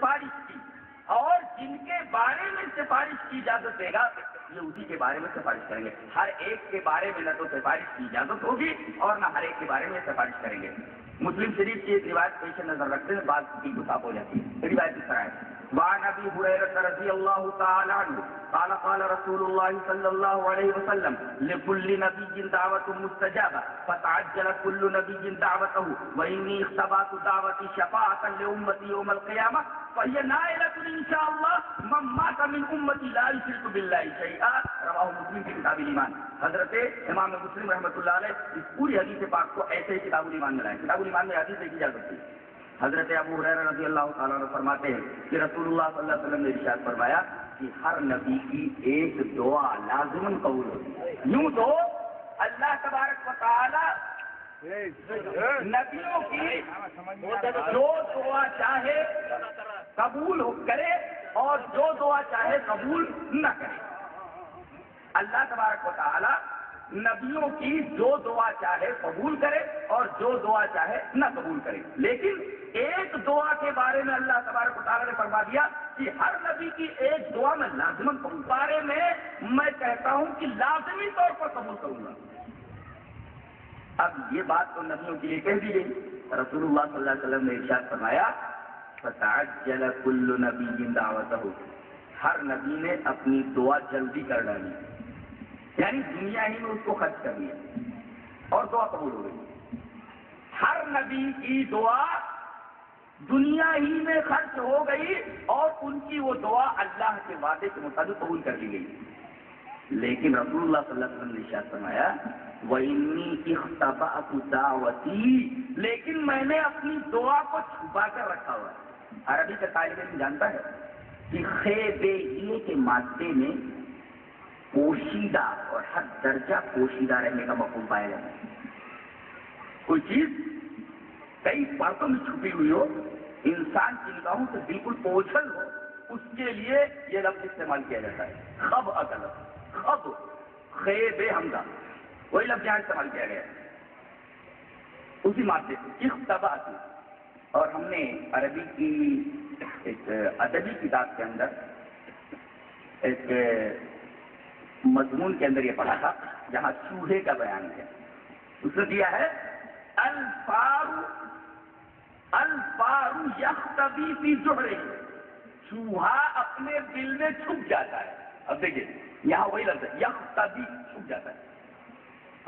سفارش کی، اور جن کے بارے میں سفارش کی اجازت دے گا یہ اسی کے بارے میں سفارش کریں گے. ہر ایک کے بارے میں نہ تو سفارش کی اجازت ہوگی اور نہ ہر ایک کے بارے میں سفارش کریں گے. مسلم شریف کی ایک روایت پیش نظر رکھتے ہیں، بعض کی صاف ہو جاتی ہے. روایت اس طرح ہے: وعن ابي هريره رضي الله تعالى عنه قال قال رسول الله صلى الله عليه وسلم لكل نبي دعوة مستجابة فتعجل كل نبي دعوته وإني اختبأت دعوتي شفاعة لأمتي يوم القيامة فهي نائلة إن شاء الله من مات من أمتي لا يشرك بالله شيئا. رواه مسلم کی کتاب الایمان. حضرت امام مسلم رحمۃ اللہ علیہ اس پوری حدیث پاک کو ایسے ہی کتاب الایمان میں لائے. کتاب الایمان میں حدیث دیکھی جا سکتی ہے. حضرت ابو ہریرہ رضی اللہ تعالیٰ عنہ فرماتے ہیں کہ رسول اللہ صلی اللہ علیہ وسلم نے ارشاد فرمایا کہ ہر نبی کی ایک دعا لازماً قبول ہوتی ہے. یوں تو اللہ تبارک و تعالی نبیوں کی جو دعا چاہے قبول کرے اور جو دعا چاہے قبول نہ کرے. اللہ تبارک و تعالی نبیوں کی جو دعا چاہے قبول کرے اور جو دعا چاہے نہ قبول کرے. لیکن ایک دعا کے بارے میں اللہ تبارک و تعالی نے فرما دیا کہ ہر نبی کی ایک دعا میں لازماً قبول. بارے میں کہتا ہوں کہ لازمی طور پر قبول کروں گا. اب یہ بات تو نبیوں کے لیے کہہ دی گئی. رسول اللہ صلی اللہ علیہ وسلم نے ارشاد فرمایا فتعجل کل نبی دعوتہ. ہر نبی نے اپنی دعا جلدی کر ڈالی، یعنی دنیا ہی میں اس کو خرچ کر لیا اور دعا قبول ہو گئی. ہر نبی کی دعا دنیا ہی میں خرچ ہو گئی اور ان کی وہ دعا اللہ کے وعدے کے مطابق قبول کر لی گئی. لیکن رسول اللہ صلی اللہ علیہ وسلم نے ارشاد فرمایا وَإِنِّي اخْتَبَأْتُ دَعْوَتِي، لیکن میں نے اپنی دعا کو چھپا کر رکھا ہوا ہے. عربی کا طالب علم جانتا ہے کہ خیبے کے مادے میں پوشیدہ اور ہر درجہ پوشیدہ رہنے کا مفہوم پایا جاتا ہے. کوئی چیز کئی پرتوں میں چھپی ہوئی ہو، انسان کی نگاہوں سے بالکل اوجھل ہو، اس کے لیے یہ لفظ استعمال کیا جاتا ہے. خب اکل خب خیب حمزہ وہی لفظ یہاں استعمال کیا گیا اسی مادے سے اختباء. اور ہم نے عربی کی ایک ادبی کتاب کے اندر ایک مضمون کے اندر یہ پڑھا تھا جہاں چوہے کا بیان ہے. اس نے دیا ہے الفارو یختبی فی جوہرہ، چوہا اپنے بل میں چھپ جاتا ہے. اب دیکھیے یہاں وہی لفظ ہے یختبی، چھپ جاتا ہے.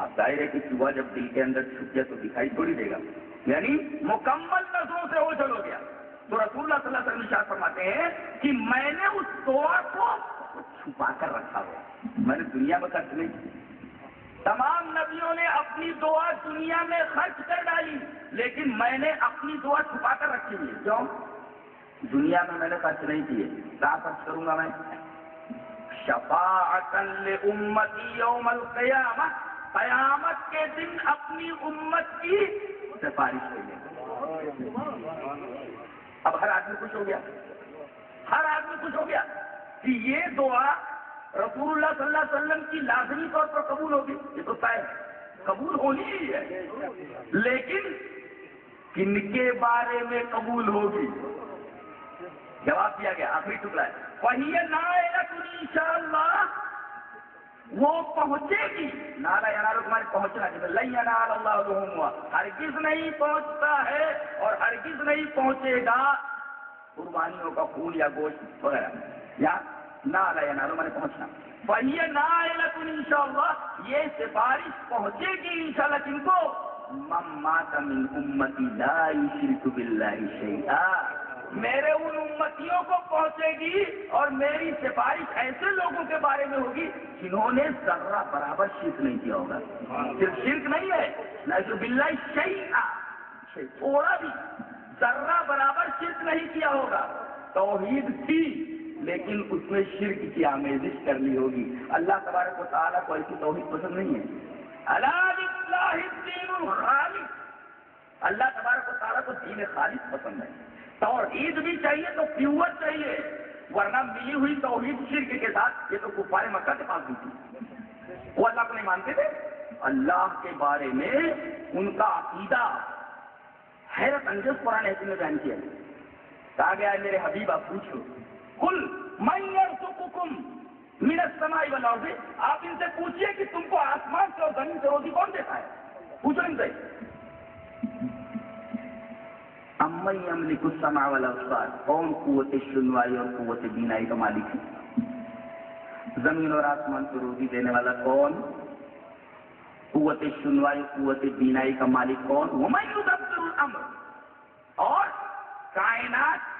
اب ظاہر ہے کہ چوہا جب دل کے اندر چھپ جائے تو دکھائی تھوڑی دے گا، یعنی مکمل نظروں سے اوجھل ہو گیا. تو رسول اللہ صلی اللہ علیہ وسلم ارشاد فرماتے ہیں کہ میں نے اس دعا کو چھپا کر رکھا ہوا، میں نے دنیا میں خرچ نہیں کی. تمام نبیوں نے اپنی دعا دنیا میں خرچ کر ڈالی، لیکن میں نے اپنی دعا چھپا کر رکھی ہوئی ہے. کیوں؟ دنیا میں نے خرچ نہیں کی ہے. کہاں خرچ کروں گا میں؟ شفاعۃ لامتی یوم القیامہ، قیامت کے دن اپنی امت کی سفارش کے لیے. اب ہر آدمی خوش ہو گیا، ہر آدمی خوش ہو گیا کہ یہ دعا رسول اللہ صلی اللہ علیہ وسلم کی لازمی طور پر قبول ہوگی. یہ تو طے قبول ہونی ہی ہے، لیکن کن کے بارے میں قبول ہوگی؟ جواب دیا گیا آخری ٹکڑا ہے وَهِيَ نَائِلَةٌ انشاءاللہ، وہ پہنچے گی. نالا ینال تمہارے پہنچنا چاہیے، لن ینال اللہ لحومها، ہرگز نہیں پہنچتا ہے اور ہرگز نہیں پہنچے گا قربانیوں کا خون یا گوشت وغیرہ. یا نالا ینال تمہارے پہنچنا. وَهِيَ نَائِلَةٌ انشاءاللہ، یہ سفارش پہنچے گی انشاءاللہ کن کو؟ مَن مَّاتَ مِنْ أُمَّتِي لَا يُشْرِكُ بِاللَّهِ شَيْئًا، میرے ان امتیوں کو پہنچے گی اور میری سفارش ایسے لوگوں کے بارے میں ہوگی جنہوں نے ذرہ برابر شرک نہیں کیا ہوگا. صرف شرک نہیں ہے، نعوذ باللہ شیئا، تھوڑا بھی ذرہ برابر شرک نہیں کیا ہوگا. توحید تھی لیکن اس میں شرک کی آمیزش کر لی ہوگی. اللہ تبارک و تعالیٰ کو ایسی توحید پسند نہیں ہے. الا للہ الدین الخالص، اللہ تبارک و تعالیٰ کو دین خالص پسند ہے. توحید بھی چاہیے تو پیور چاہیے، ورنہ ملی ہوئی توحید شرک کے ساتھ یہ تو کفار مکہ کے پاس بھی تھی. وہ اللہ کو نہیں مانتے تھے. اللہ کے بارے میں ان کا عقیدہ حیرت انگیز قرآن حکیم میں بیان کیا ہے کہا گیا ہے میرے حبیب آپ پوچھو، قل من یرزقکم من السماء والارض، آپ ان سے پوچھئے کہ تم کو آسمان سے اور زمین سے روزی کون دیتا ہے، پوچھو ان سے۔ امن یملک السمع والابصار، کون قوت سنوائی اور قوت بینائی کا مالک ہے؟ زمین اور آسمان کو روزی دینے والا کون؟ قوت سنوائی قوت بینائی کا مالک کون؟ ومن یدبر الامر، اور کائنات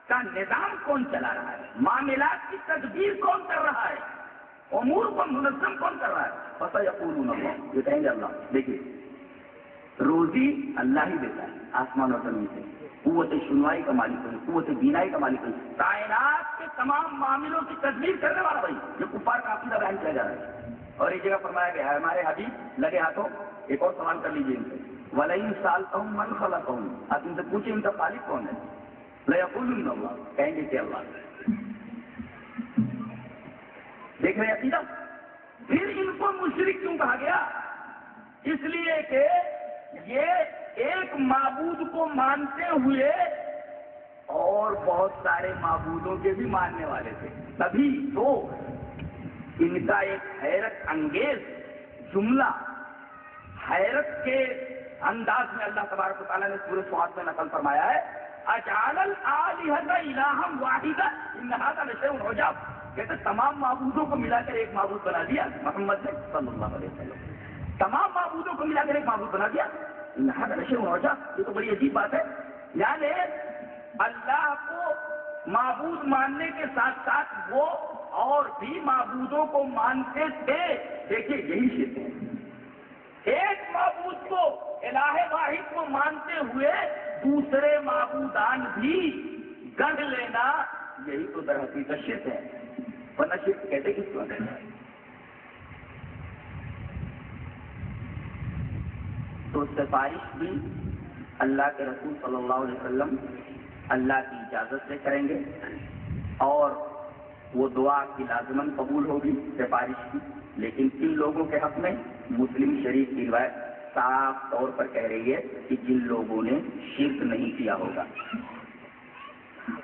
کا نظام کون چلا رہا ہے، معاملات کی تدبیر کون کر رہا ہے، امور کو منظم کون کر رہا ہے؟ فسیقولون اللہ، یہ کہیں گے اللہ۔ دیکھیے روزی اللہ ہی دیتا ہے آسمان اور زمین سے، قوت سنوائی کا مالک ہے، قوت بینائی کا مالک ہے، کائنات کے تمام معاملوں کی تدبیر کرنے والا بھائی، جو کفار کا عقیدہ بیان کیا جا رہا ہے۔ اور ایک جگہ فرمایا گیا ہے ہمارے حبیب لگے ہاتھوں، ایک اور سوال کر لیجیے ان سے، وَلَئِن سَأَلْتَهُم مَّن خَلَقَهُم، آپ ان سے پوچھیں ان کا خالق کون ہے، لَيَقُولُنَّ اللَّهُ، کہیں گے کہ اللہ۔ دیکھ رہے عقیدہ؟ پھر ان کو مشرک کیوں کہا گیا؟ اس لیے کہ یہ ایک معبود کو مانتے ہوئے اور بہت سارے معبودوں کے بھی ماننے والے تھے، تبھی تو ان کا ایک حیرت انگیز جملہ حیرت کے انداز میں اللہ تبارک و تعالیٰ نے سورہ صاد میں نقل فرمایا ہے، اجعل الآلہۃ الہا واحدا ان ھذا لشیء عجاب، کہتے تمام معبودوں کو ملا کر ایک معبود بنا دیا محمد نے صلی اللہ علیہ وسلم، تمام معبودوں کو ملا کر ایک معبود بنا دیا، ان ھذا لشیء عجاب، یہ تو بڑی عجیب بات ہے۔ یعنی اللہ کو معبود ماننے کے ساتھ ساتھ وہ اور بھی معبودوں کو مانتے تھے، دیکھیے یہی شرک ہے، ایک معبود کو الہ واحد کو مانتے ہوئے دوسرے معبودان بھی گڑھ لینا، یہی تو در حقیقت شرک ہے، ورنہ شرک کہتے کس کو ہے؟ تو سفارش بھی اللہ کے رسول صلی اللہ علیہ وسلم اللہ کی اجازت سے کریں گے، اور وہ دعا کی لازماً قبول ہوگی سفارش کی، لیکن کن لوگوں کے حق میں؟ مسلم شریف کی روایت صاف طور پر کہہ رہی ہے کہ جن لوگوں نے شرک نہیں کیا ہوگا۔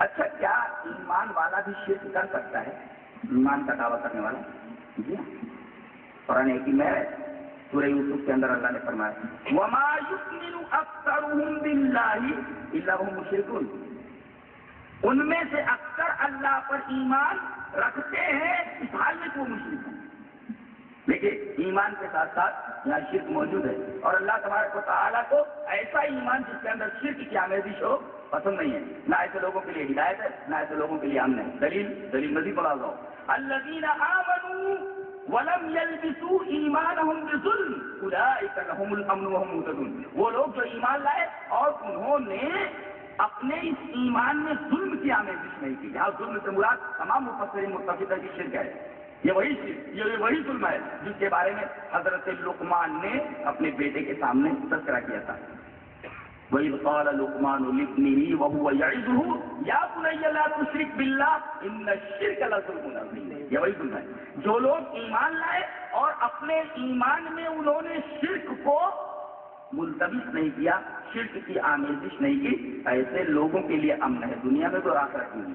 اچھا کیا ایمان والا بھی شرک کر سکتا ہے؟ ایمان کا دعویٰ کرنے والا؟ جی ہاں، قرآن حکیم میں سورہ یوسف کے اندر اللہ نے فرمایا وَمَا يُؤْمِنُ أَكْثَرُهُم بِاللَّهِ إِلَّا هُمْ مُشْرِكُونَ، ان میں سے اکثر اللہ پر ایمان رکھتے ہیں اس حال میں کہ وہ مشرک ہیں۔ دیکھیے ایمان کے ساتھ ساتھ یہاں شرک موجود ہے، اور اللہ تبارک و تعالیٰ کو ایسا ایمان جس کے اندر شرک کی آمیزش ہو پسند نہیں ہے، نہ ایسے لوگوں کے لیے ہدایت ہے، نہ ایسے لوگوں کے لیے امن ہے۔ دلیل مزید بڑھا دو، الذین آمنوا ولم يلبسوا ایمانهم بظلم اولئک لهم الامن وهم مهتدون، وہ لوگ جو ایمان لائے اور انہوں نے اپنے اس ایمان میں ظلم کی آمیزش نہیں کی۔ یہاں ظلم سے مراد تمام مفسرین متفق ہے کہ شرک ہے، یہ وہی ظلم ہے جس کے بارے میں حضرت لقمان نے اپنے بیٹے کے سامنے تذکرہ کیا تھا۔ وَإِذْ قَالَ لُقْمَانُ لِابْنِهِ وَهُوَ يَعِظُهُ يَا بُنَيَّ لَا تُشْرِكْ بِاللَّهِ إِنَّ الشِّرْكَ لَظُلْمٌ عَظِيمٌ، یہ وہی ظلم ہے جو لوگ ایمان لائے اور اپنے ایمان میں انہوں نے شرک کو ملتبس نہیں کیا، شرک کی آمیزش نہیں کی، ایسے لوگوں کے لیے امن ہے دنیا میں تو آخرت میں،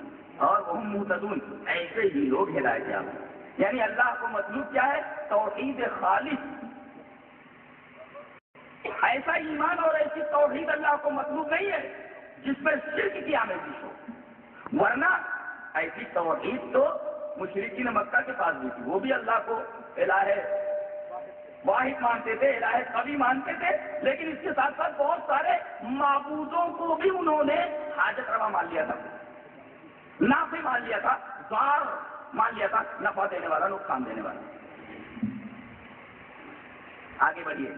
اور وہم مہتدون، ایسے ہی لوگ ہدایت یافتہ۔ یعنی اللہ کو مطلوب کیا ہے؟ توحید خالص، ایسا ایمان اور ایسی توحید اللہ کو مطلوب نہیں ہے جس میں شرک کی آمیزش ہو، ورنہ ایسی توحید تو مشرکین مکہ کے پاس بھی تھی، وہ بھی اللہ کو الہ واحد مانتے تھے، الہ قوی مانتے تھے، لیکن اس کے ساتھ ساتھ بہت سارے معبودوں کو بھی انہوں نے حاجت روا مان لیا تھا، نافع مان لیا تھا، ضار مان لیا تھا، نفع دینے والا نقصان دینے والا۔ آگے بڑھیے،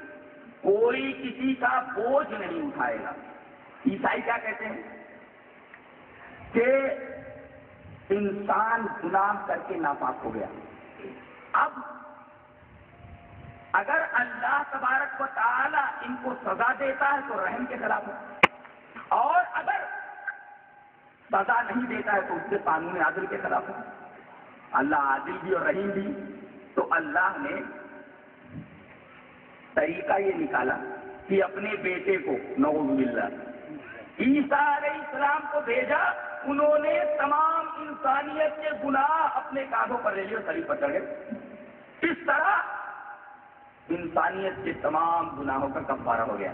کوئی کسی کا بوجھ نہیں اٹھائے گا۔ عیسائی کیا کہتے ہیں کہ انسان گناہ کر کے ناپاک ہو گیا، اب اگر اللہ تبارک و تعالی ان کو سزا دیتا ہے تو رحم کے خلاف ہے، اور اگر سزا نہیں دیتا ہے تو اس کے قانون عادل کے خلاف ہے۔ اللہ عادل بھی اور رحیم بھی، تو اللہ نے طریقہ یہ نکالا کہ اپنے بیٹے کو نعوذ باللہ عیسیٰ علیہ السلام کو بھیجا انسانیت کے گناہ اپنے کاندھوں پر لے لیے سلیب پر چڑھ گئے. اس طرح انسانیت کے تمام گناہوں کا کفارہ ہو گیا.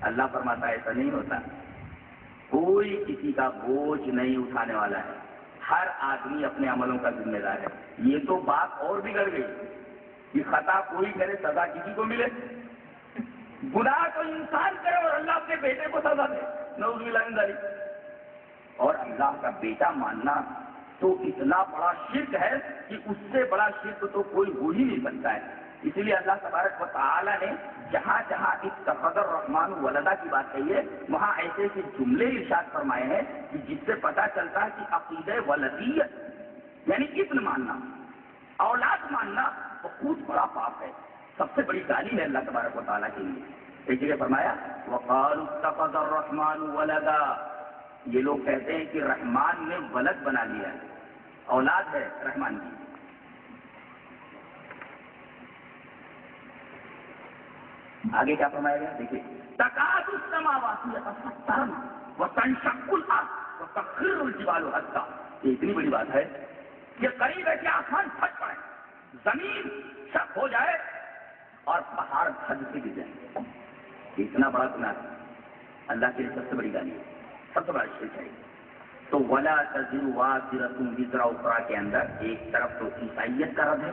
اللہ فرماتا ہے ایسا نہیں ہوتا, کوئی کسی کا بوجھ نہیں اٹھانے والا ہے, ہر آدمی اپنے عملوں کا ذمہ دار ہے. یہ تو بات اور بگڑ گئی کہ خطا کوئی کرے سزا کسی کو ملے, گناہ تو انسان کرے اور اللہ اپنے بیٹے کو سزا دے, نعوذ باللہ من ذالک. اور اللہ کا بیٹا ماننا تو اتنا بڑا شرک ہے کہ اس سے بڑا شرک تو کوئی ہو ہی نہیں سکتا ہے. اسی لیے اللہ تبارک و تعالی نے جہاں جہاں اتخذ الرحمن ولدا کی بات کہی ہے وہاں ایسے ایسے جملے ارشاد فرمائے ہیں کہ جس سے پتہ چلتا ہے کہ عقیدہ ولدیت یعنی ابن ماننا, اولاد ماننا بہت بڑا پاپ ہے, سب سے بڑی گالی ہے اللہ تبارک و تعالیٰ کے لیے. ایک جگہ فرمایا وقالوا اتخذ الرحمن ولدا, یہ لوگ کہتے ہیں کہ رحمان نے ولد بنا لیا ہے, اولاد ہے رحمان کی. آگے کیا فرمایا گیا دیکھیے, تکاد السماوات یتفطرن وتنشق الارض وتخر الجبال هدا. یہ اتنی بڑی بات ہے کہ قریب ہے کہ آسمان پھٹ پڑے, زمین شق ہو جائے اور پہاڑ حد سے گر جائے. اتنا بڑا گناہ ہے, اللہ کے لیے سب سے بڑی گالی ہے, سب سے بڑا شرک ہے. تو ولا تزر وازرۃ وزر اخرى کے اندر ایک طرف تو عیسائیت کا رد ہے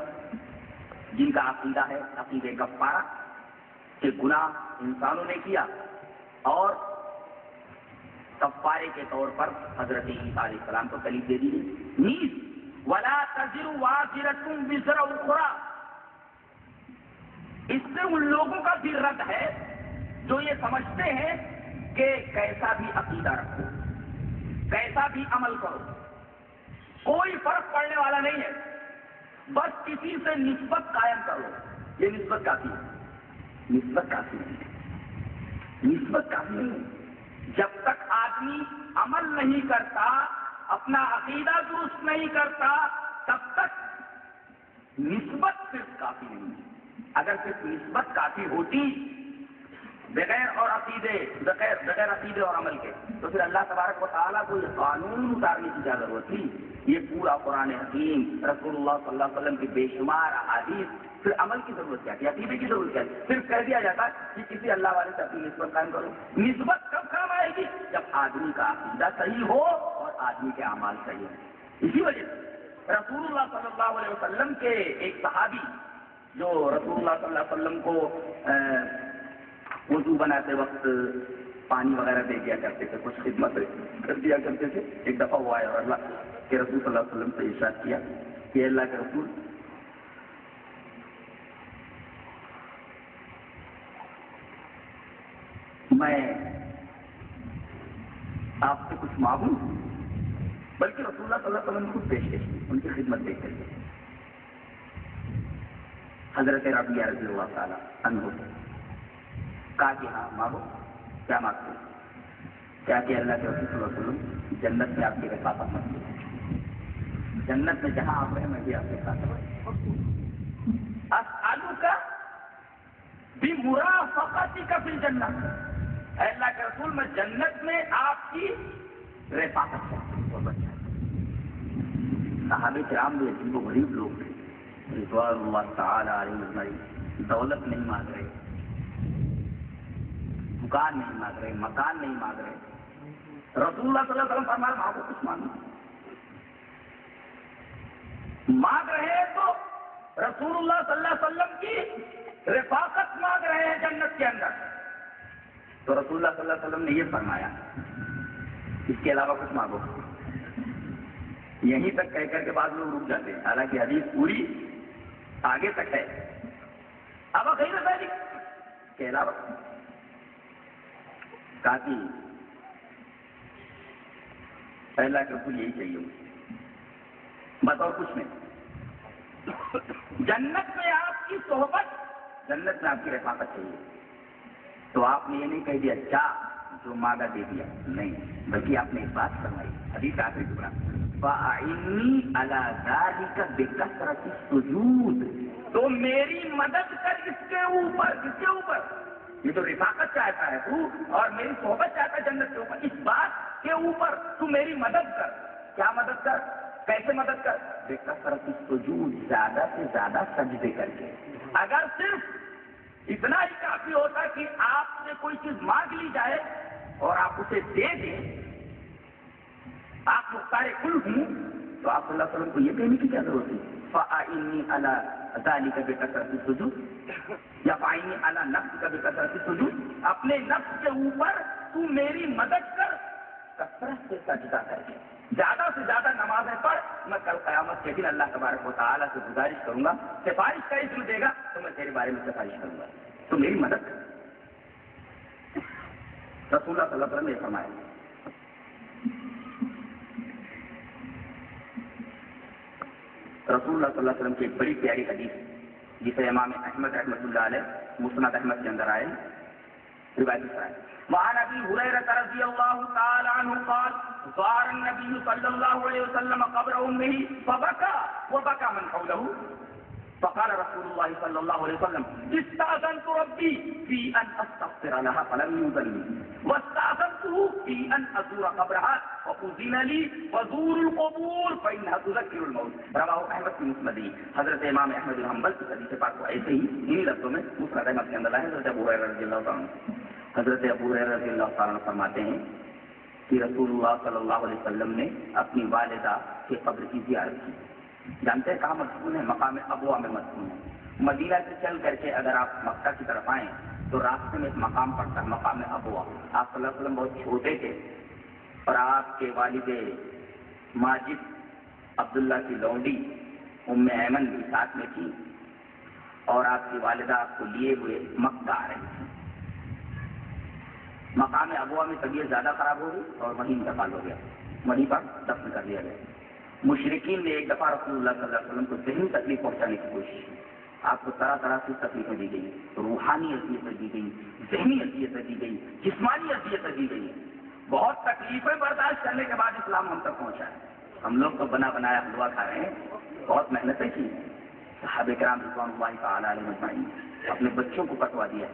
جن کا عقیدہ ہے عقیدہ کفارہ کہ گناہ انسانوں نے کیا اور کفارے کے طور پر حضرت عیسیٰ علیہ السلام کو کلید دے دی. نیز ولا تزر وازرۃ وزر اخرى, اس سے ان لوگوں کا بھی رد ہے جو یہ سمجھتے ہیں کہ کیسا بھی عقیدہ رکھو, کیسا بھی عمل کرو, کوئی فرق پڑنے والا نہیں ہے, بس کسی سے نسبت قائم کرو. یہ نسبت کافی ہے, نسبت کافی نہیں, نسبت کافی نہیں. جب تک آدمی عمل نہیں کرتا, اپنا عقیدہ درست نہیں کرتا, تب تک نسبت صرف کافی نہیں ہے. اگر صرف نسبت کافی ہوتی بغیر عقیدے اور عمل کے, تو پھر اللہ تبارک و تعالیٰ کو یہ قانون اتارنے کی کیا ضرورت تھی. یہ پورا قرآن حکیم, رسول اللہ صلی اللہ علیہ وسلم کی بے شمار احادیث, پھر عمل کی ضرورت کیا تھی, عقیدے کی ضرورت کیا تھی. صرف کہہ دیا جاتا کہ کسی اللہ والے سے اپنی نسبت قائم کرو. نسبت کب کام آئے گی؟ جب آدمی کا عقیدہ صحیح ہو اور آدمی کے اعمال صحیح ہو. اسی وجہ سے رسول اللہ صلی اللہ علیہ وسلم کے ایک صحابی جو رسول اللہ صلی اللہ علیہ وسلم کو وضو بناتے وقت پانی وغیرہ دے دیا کرتے تھے, کچھ خدمت کر دیا کرتے تھے. ایک دفعہ وہ آئے اور اللہ کے رسول صلی اللہ علیہ وسلم سے ارشاد کیا کہ اللہ کے رسول, میں آپ سے کچھ مانگوں, بلکہ رسول اللہ صلی اللہ علیہ وسلم کو پیش کی, ان کی خدمت دیکھ کر. حضرت ربیعہ رضی اللہ تعالیٰ عنہ کہا کہ ہاں مانگو. کیا مانگتے ہیں؟ کیا کہ اللہ کے رسول صلی اللہ علیہ وسلم جنت میں آپ کی رفاقت مانگتے ہیں, جنت میں جہاں آپ رہے میں بھی آپ کے ساتھ رہوں. اسألک بمرافقتک فی الجنہ, اے اللہ کے رسول میں جنت میں آپ کی رفاقت کرتا ہوں. بہت اچھا. صحابہ کرام بھی عجیب و غریب لوگ تھے رضوان اللہ تعالی علیہم اجمعین. دولت نہیں مانگ رہے, دکان نہیں مانگ رہے, مکان نہیں مانگ رہے. رسول اللہ صلی اللہ علیہ وسلم فرمایا مانگو کچھ مانگو. مانگ رہے ہیں تو رسول اللہ صلی اللہ علیہ وسلم کی رفاقت مانگ رہے ہیں جنت کے اندر. تو رسول اللہ صلی اللہ علیہ وسلم نے یہ فرمایا اس کے علاوہ کچھ مانگو. یہیں تک کہہ کر کے بعد لوگ رک جاتے ہیں, حالانکہ حدیث پوری آگے تک ہے. اب غیر ذالک کے علاوہ کافی پہلا کہ رسول یہی چاہیے بس اور کچھ نہیں. جنت میں آپ کی صحبت, جنت میں آپ کی رفاقت چاہیے. تو آپ نے یہ نہیں کہہ دیا اچھا جو مانگا دے دیا, نہیں, بلکہ آپ نے ایک بات فرمائی. حدیث آخری ٹکڑا, فَأَعِنِّي عَلَى ذَلِكَ بِكَثْرَةِ السُّجُودِ, تو میری مدد کر اس کے اوپر. کس کے اوپر؟ یہ تو رفاقت چاہتا ہے تو, اور میری صحبت چاہتا ہے جنت کے اوپر. اس بات کے اوپر تو میری مدد کر. کیا مدد کر؟ کیسے مدد کر؟ بے کثرت السجود، زیادہ سے زیادہ سجدے کر کے. اگر صرف اتنا ہی کافی ہوتا کہ آپ سے کوئی چیز مانگ لی جائے اور آپ اسے دے دیں، آپ مختار کل ہوں، تو آپ صلی اللہ علیہ وسلم کو یہ کہنے کی کیا ضرورت تھی؟ فَأَعِنِّي عَلَىٰ ذَلِكَ بِكَثْرَةِ السُّجُودِ یا فَأَعِنِّي عَلَىٰ نَفْسِكَ بِكَثْرَةِ السُّجُودِ، اپنے نفس کے اوپر تو میری مدد کر کثرت سے سجدہ کر کے، زیادہ سے زیادہ نمازیں پڑھ. میں کل قیامت کے دن اللہ تبارک و تعالیٰ سے گزارش کروں گا، سفارش کا اسم دے گا تو میں تیرے بارے میں سفارش کروں گا، تو میری مدد کر. رسول اللہ صلی اللہ علیہ وسلم نے فرمایا. رسول اللہ صلی اللہ علیہ وسلم کی ایک بڑی پیاری حدیث جسے امام احمد رحمۃ اللہ علیہ مسند احمد کے اندر آئے روایت ہے. وعن ابي هريره رضي الله تعالى عنه قال زار النبي صلى الله عليه وسلم قبر امه فبكى وبكى من حوله فقال رسول الله صلى الله عليه وسلم استأذنت ربي في ان استغفر لها فلم يؤذن لي واستأذنته في ان ازور قبرها فأذن لي وزور القبور فانها تذكر الموت. رواه احمد في مسنده. حضرت امام احمد بن حنبل کی حدیث پاک کو ایسے ہی انہی لفظوں میں مسند احمد کے اندر ہے. حضرت ابو ہریرہ رضی اللہ تعالیٰ عنہ حضرت ابو ہریرہ رضی اللہ تعالیٰ عنہ فرماتے ہیں کہ رسول اللہ صلی اللہ علیہ وسلم نے اپنی والدہ کی قبر کی زیارت کی. جانتے ہیں کہاں مدفون ہے؟ مقام ابوا میں مدفون ہے. مدینہ سے چل کر کے اگر آپ مکہ کی طرف آئیں تو راستے میں ایک مقام پڑتا ہے مقام ابوا. آپ صلی اللہ علیہ وسلم بہت چھوٹے تھے اور آپ کے والد ماجد عبداللہ کی لونڈی ام ایمن بھی ساتھ میں تھی اور آپ کی والدہ آپ کو لیے ہوئے مکہ آ رہی تھی. مقام ابوا میں طبیعت زیادہ خراب ہو گئی اور وہیں انتقال ہو گیا، وہیں پر دفن کر دیا گیا. مشرکین نے ایک دفعہ رسول اللہ صلی اللہ علیہ وسلم کو ذہنی تکلیف پہنچانے کی کوشش کی. آپ کو طرح طرح کی تکلیفیں دی گئی، روحانی اذیتیں دی گئی، ذہنی اذیتیں دی گئی، جسمانی اذیتیں دی گئی. بہت تکلیفیں برداشت کرنے کے بعد اسلام ہم تک پہنچا ہے. ہم لوگ تو بنا بنایا حلوہ کھا رہے ہیں، بہت محنتیں کی. صحابہ کرام رضوان اللہ تعالی علیہم اجمعین اپنے بچوں کو کٹوا دیا،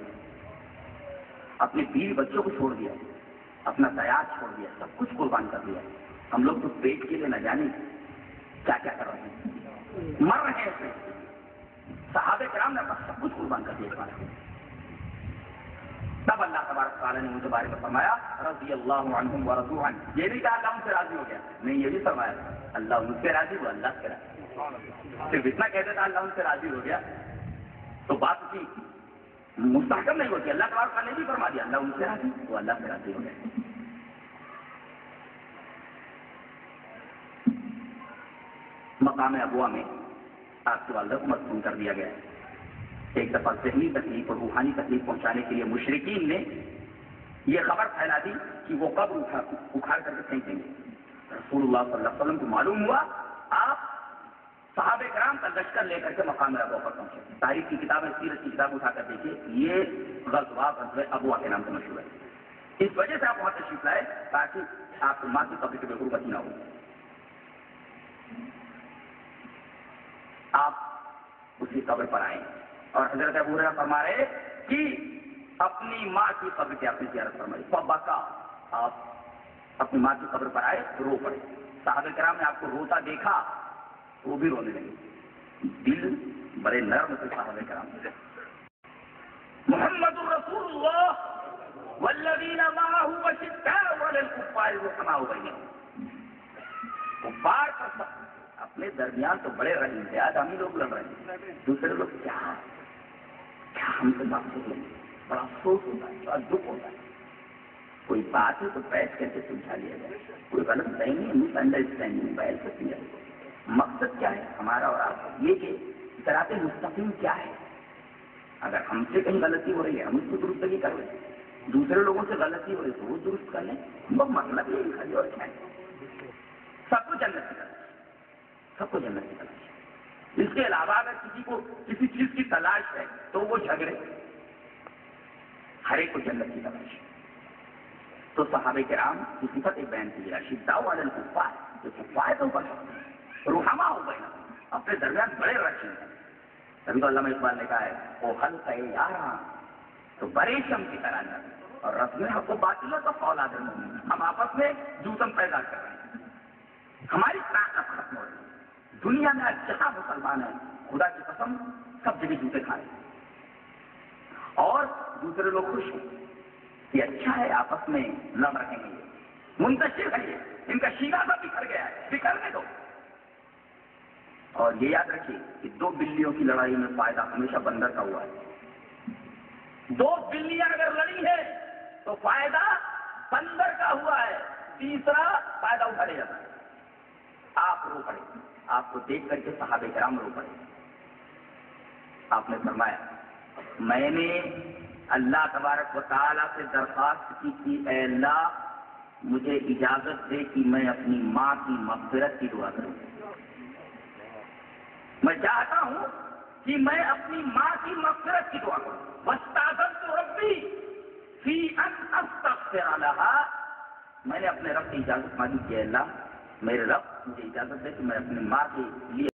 اپنے بیوی بچوں کو چھوڑ دیا، اپنا تیار چھوڑ دیا، سب کچھ قربان کر دیا. ہم لوگ تو پیٹ کے لیے نہ جانے کیا کیا کر رہے ہیں، مر رہے ہیں. صحابہ کرام نے سب کچھ قربان کر دیا. تب اللہ تبارک تعالیٰ نے ان کے بارے میں فرمایا رضی اللہ عنہم ورضوا عنہ. یہ بھی کہا اللہ ان سے راضی ہو گیا؟ نہیں، یہ بھی فرمایا اللہ ان سے راضی ہوا، اللہ سے راضی. صرف اتنا کہتے تھا اللہ ان سے راضی ہو گیا تو بات کی مستحکم نہیں ہوتی. اللہ تبارک تعالیٰ نے بھی فرما دیا اللہ ان سے راضی تو اللہ سے راضی ہو گیا. مقام ابوا میں آپ کی والدہ کو مدفون کر دیا گیا. ایک دفعہ ذہنی تکلیف اور روحانی تکلیف پہنچانے کے لیے مشرکین نے یہ خبر پھیلا دی کہ وہ قبر اکھاڑ کر کے پھینکیں گے. رسول اللہ صلی اللہ علیہ وسلم کو معلوم ہوا، آپ صحابہ کرام کا لشکر لے کر کے مقام ابوا پر پہنچے. تاریخ کی کتابیں، سیرت کی کتاب اٹھا کر دیکھیے، یہ غزوہ ابوا کے نام سے مشہور ہے. اس وجہ سے آپ وہاں تشریف لائے تاکہ آپ ماں کی قبر کی بے غربتی نہ ہو. آپ اسی قبر پر آئیں اور حضرت ابو ہریرہ فرما رہے کہ اپنی ماں کی قبر کی آپ نے زیارت فرمائی. فبکا، آپ اپنی ماں کی قبر پر آئے تو رو پڑے. صحابہ کرام نے آپ کو روتا دیکھا وہ بھی رونے لگے. دل بڑے نرم تھے صحابہ کرام. محمد رسول اللہ والذین معه اشداء علی الکفار رحماء بینہم. کفار کا اپنے درمیان تو بڑے رحیم تھے، آج ہم ہی لوگ لڑ رہے ہیں. دوسرے لوگ کیا ہم سے بات کریں، بڑا افسوس ہوتا ہے، بڑا دکھ ہوتا ہے. کوئی بات ہے تو بیٹھ کر کے سمجھا لیا جائے. کوئی غلط فہمی مس انڈرسٹینڈنگ بیٹھ سکتی ہے. مقصد کیا ہے ہمارا اور آپ کا؟ یہ کہ صراط مستقیم کیا ہے. اگر ہم سے کہیں غلطی ہو رہی ہے ہم اس کو درست نہیں کر رہے، دوسرے لوگوں سے غلطی ہو رہی ہے تو وہ درست کر لیں. وہ مطلب یہ خالی اور کیا ہے؟ سب کو جنت کی تلاش، سب کو جنت کی تلاش. اس کے علاوہ اگر کسی کو کسی چیز کی تلاش ہے تو وہ جھگڑے. ہر ایک کو جنت کی تلاش. تو صحابہ کرام کی صفت ایک بیان کی ہے، اشداء علی الکفار، جو کفار تو اوپر رحماء ہو گئے، اپنے درمیان بڑے رشید ہیں. تبھی تو علامہ اقبال نے کہا ہے او خلق یاراں تو بڑے شم کی طرح جاتے. اور رسم حق و باطل تو فولاد المومن، ہم آپس میں جوتم پیدا کر رہے ہیں. ہماری طاقت ختم ہو رہی ہے. دنیا میں آج جہاں مسلمان ہیں خدا کی قسم سب جگہ جوتے کھائے اور دوسرے لوگ خوش ہیں. یہ اچھا ہے، آپس میں لڑ رہے ہیں، یہ منتشر ہے، یہ ان کا شینا سب بکھر گیا ہے، بکھرنے دو. اور یہ یاد رکھیے کہ 2 بلیوں کی لڑائی میں فائدہ ہمیشہ بندر کا ہوا ہے. 2 بلیاں اگر لڑی ہے تو فائدہ بندر کا ہوا ہے، تیسرا فائدہ اٹھا لے جاتا ہے. آپ رو پڑے، آپ کو دیکھ کر کے صحابہ کرام رو پڑے. آپ نے فرمایا میں نے اللہ تبارک و تعالیٰ سے درخواست کی کہ اے اللہ مجھے اجازت دے کہ میں اپنی ماں کی مغفرت کی دعا کروں. میں چاہتا ہوں کہ میں اپنی ماں کی مغفرت کی دعا کروں. واستأذنت ربی فی ان استغفر لہا، میں نے اپنے رب کی اجازت مانگی کہ اللہ میرے رب مجھے اجازت دے کہ میں اپنی ماں کے لیے